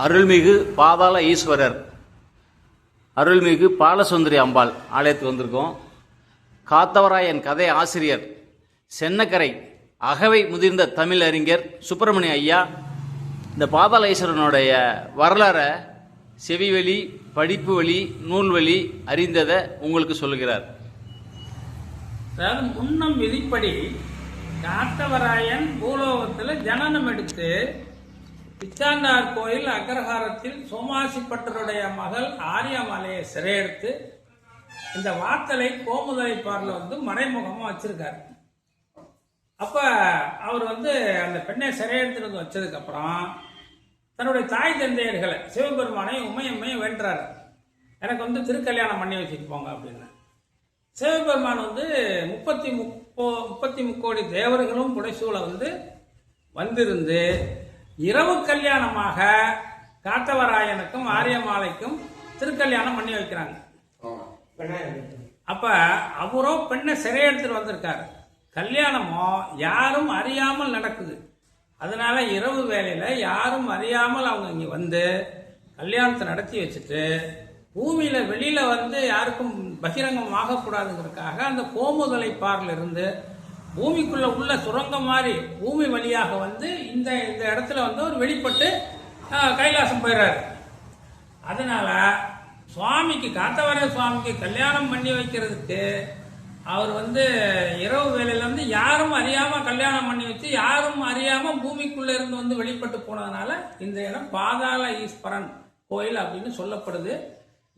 அருள்மிகு பாதாள ஈஸ்வரர் அருள்மிகு பாலசுந்தரி அம்பாள் ஆலயத்துக்கு வந்திருக்கோம். காத்தவராயன் கதை ஆசிரியர், சென்னக்கரை அகவை முதிர்ந்த தமிழ் அறிஞர் சுப்பிரமணிய ஐயா இந்த பாதாள ஈஸ்வரனுடைய வரலாறை செவி வழி, படிப்பு வழி, நூல் வழி அறிந்ததை உங்களுக்கு சொல்லுகிறார். அதாவது முன்னம் விதிப்படி காத்தவராயன் பூலோகத்தில் ஜனனம் எடுத்து பிச்சாண்டார் கோயில் அக்ரஹாரத்தில் சோமாசிப்பட்டருடைய மகள் ஆரியமலையை சிறையெடுத்து இந்த வாத்தலை கோமுதலை பார்ல மறைமுகமா வச்சிருக்காரு. அப்ப அவர் அந்த பெண்ணை சிறையெடுத்துட்டு வச்சதுக்கு அப்புறம் தன்னுடைய தாய் தந்தையர்களை சிவபெருமானையும் உமையம்மையும் வேண்டுறாரு, எனக்கு திருக்கல்யாணம் பண்ணி வச்சுட்டு போங்க அப்படின்னு. சிவபெருமான் 33 கோடி தேவர்களும் புடைசூழ வந்திருந்து இரவு கல்யாணமாக காத்தவராயனுக்கும் ஆரியமாலைக்கும் திருக்கல்யாணம் பண்ணி வைக்கிறாங்க. அப்ப அவரோ பெண்ணை சிறையெடுத்துட்டு வந்திருக்காரு. கல்யாணமோ யாரும் அறியாமல் நடக்குது. அதனால இரவு வேளையில யாரும் அறியாமல் அவங்க இங்க கல்யாணத்தை நடத்தி வச்சுட்டு பூமியில வெளியில யாருக்கும் பகிரங்கம் ஆகக்கூடாதுங்கிறதுக்காக அந்த கோமுதலை பார்ல இருந்து பூமிக்குள்ள உள்ள சுரங்கம் மாதிரி பூமி வழியாக இந்த இந்த இடத்துல ஒரு வெளிப்பட்டு கைலாசம் போயிடுறாரு. அதனால சுவாமிக்கு காத்தவராய சுவாமிக்கு கல்யாணம் பண்ணி வைக்கிறதுக்கு அவர் இரவு வேளையில யாரும் அறியாம கல்யாணம் பண்ணி வச்சு யாரும் அறியாம பூமிக்குள்ள இருந்து வெளிப்பட்டு போனதுனால இந்த இடம் பாதாள ஈஸ்வரன் கோயில் அப்படின்னு சொல்லப்படுது.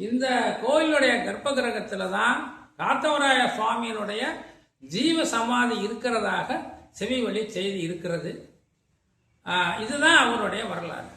இந்த கோயிலுடைய கர்ப்ப கிரகத்துல தான் காத்தவராய சுவாமியினுடைய ஜீவ சமாதி இருக்கிறதாக செவி வழி செய்தி இருக்கிறது. இதுதான் அவருடைய வரலாறு.